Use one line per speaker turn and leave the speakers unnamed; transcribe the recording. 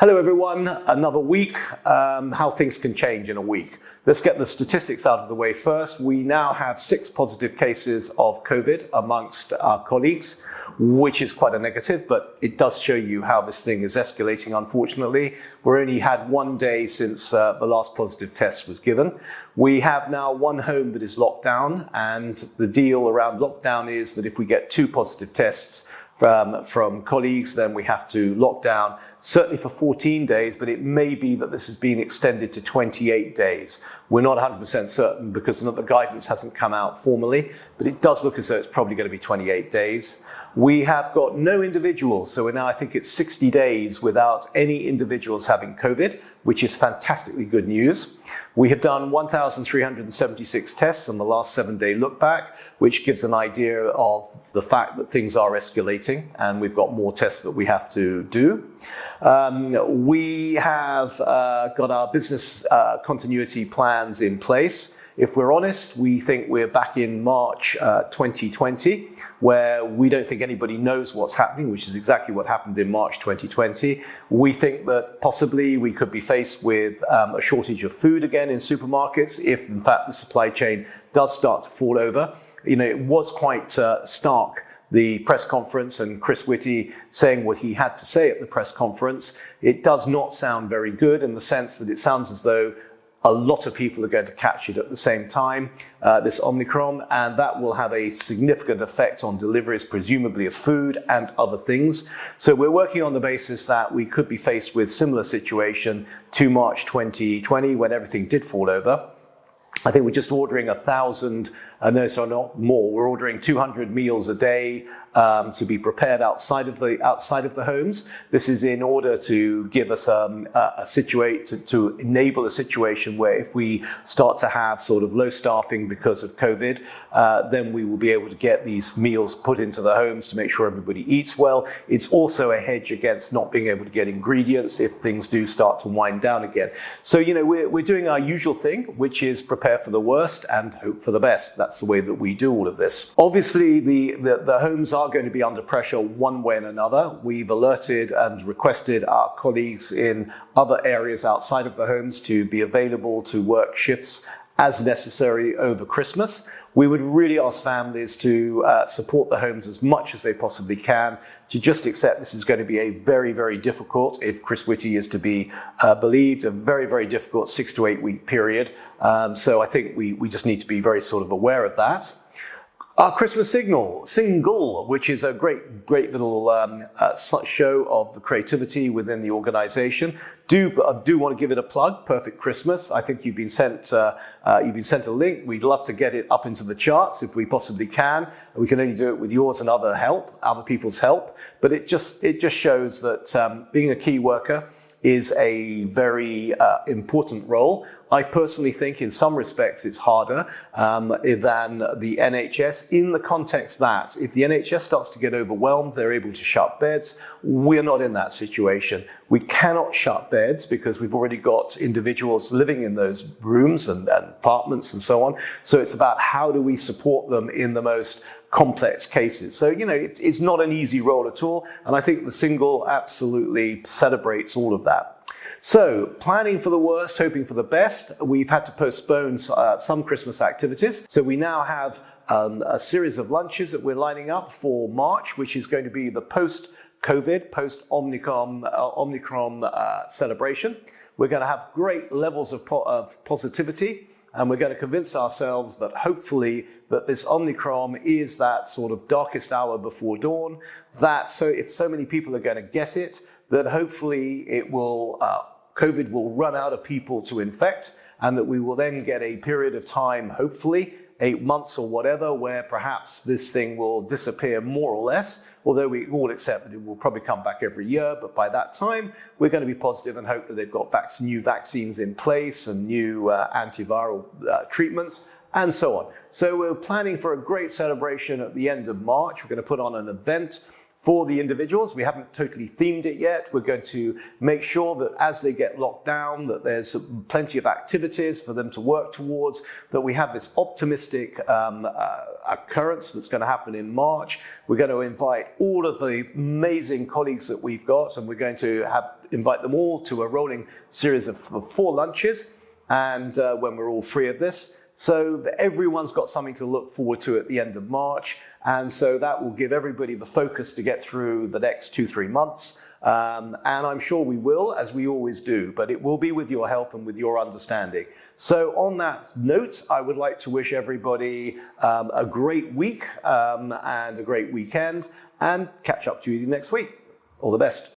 Hello everyone, another week, how things can change in a week. Let's get the statistics out of the way first. We now have 6 positive cases of COVID amongst our colleagues, which is quite a negative, but it does show you how this thing is escalating, unfortunately. We've only had 1 day since the last positive test was given. We have now 1 home that is locked down, and the deal around lockdown is that if we get 2 positive tests from colleagues, then we have to lock down, certainly for 14 days, but it may be that this has been extended to 28 days. We're not 100% certain because the guidance hasn't come out formally, but it does look as though it's probably going to be 28 days. We have got no individuals, so we're now, I think it's 60 days without any individuals having COVID, which is fantastically good news. We have done 1,376 tests on the last 7-day look back, which gives an idea of the fact that things are escalating and we've got more tests that we have to do. We have got our business continuity plans in place. If we're honest, we think we're back in March 2020, where we don't think anybody knows what's happening, which is exactly what happened in March 2020. We think that possibly we could be faced with a shortage of food again in supermarkets if, in fact, the supply chain does start to fall over. You know, it was quite stark, the press conference, and Chris Whitty saying what he had to say at the press conference. It does not sound very good in the sense that it sounds as though a lot of people are going to catch it at the same time, this Omicron, and that will have a significant effect on deliveries, presumably of food and other things. So we're working on the basis that we could be faced with similar situation to March 2020 when everything did fall over. I think we're just ordering 1,000, not more. We're ordering 200 meals a day to be prepared outside of the homes. This is in order to give us to enable a situation where if we start to have sort of low staffing because of COVID, then we will be able to get these meals put into the homes to make sure everybody eats well. It's also a hedge against not being able to get ingredients if things do start to wind down again. So, you know, we're doing our usual thing, which is prepare for the worst and hope for the best. That's the way that we do all of this. Obviously, the homes are going to be under pressure one way and another. We've alerted and requested our colleagues in other areas outside of the homes to be available to work shifts as necessary over Christmas. We would really ask families to support the homes as much as they possibly can, to just accept this is going to be a very, very difficult, if Chris Whitty is to be believed, a very, very difficult 6 to 8 week period. So I think we just need to be very sort of aware of that. Our Christmas single, which is a great little show of the creativity within the organisation. Do want to give it a plug. Perfect Christmas. I think you've been sent a link. We'd love to get it up into the charts if we possibly can. We can only do it with yours and other people's help. But it just shows that being a key worker is a very important role. I personally think in some respects it's harder than the NHS, in the context that if the NHS starts to get overwhelmed, they're able to shut beds. We're not in that situation. We cannot shut beds because we've already got individuals living in those rooms and apartments and so on. So it's about how do we support them in the most complex cases. So, you know, it's not an easy role at all. And I think the single absolutely celebrates all of that. So, planning for the worst, hoping for the best. We've had to postpone some Christmas activities. So we now have a series of lunches that we're lining up for March, which is going to be the post-COVID, post-Omicron celebration. We're going to have great levels of positivity, and we're going to convince ourselves that hopefully that this Omicron is that sort of darkest hour before dawn, that so if so many people are going to get it, that hopefully it will COVID will run out of people to infect, and that we will then get a period of time, hopefully 8 months or whatever, where perhaps this thing will disappear more or less, although we all accept that it will probably come back every year. But by that time, we're going to be positive and hope that they've got new vaccines in place and new antiviral treatments and so on. So we're planning for a great celebration at the end of March. We're going to put on an event for the individuals. We haven't totally themed it yet. We're going to make sure that as they get locked down, that there's plenty of activities for them to work towards, that we have this optimistic occurrence that's going to happen in March. We're going to invite all of the amazing colleagues that we've got, and we're going to invite them all to a rolling series of 4 lunches, and when we're all free of this. So that everyone's got something to look forward to at the end of March. And so that will give everybody the focus to get through the next 2-3 months. And I'm sure we will, as we always do, but it will be with your help and with your understanding. So on that note, I would like to wish everybody a great week and a great weekend, and catch up to you next week. All the best.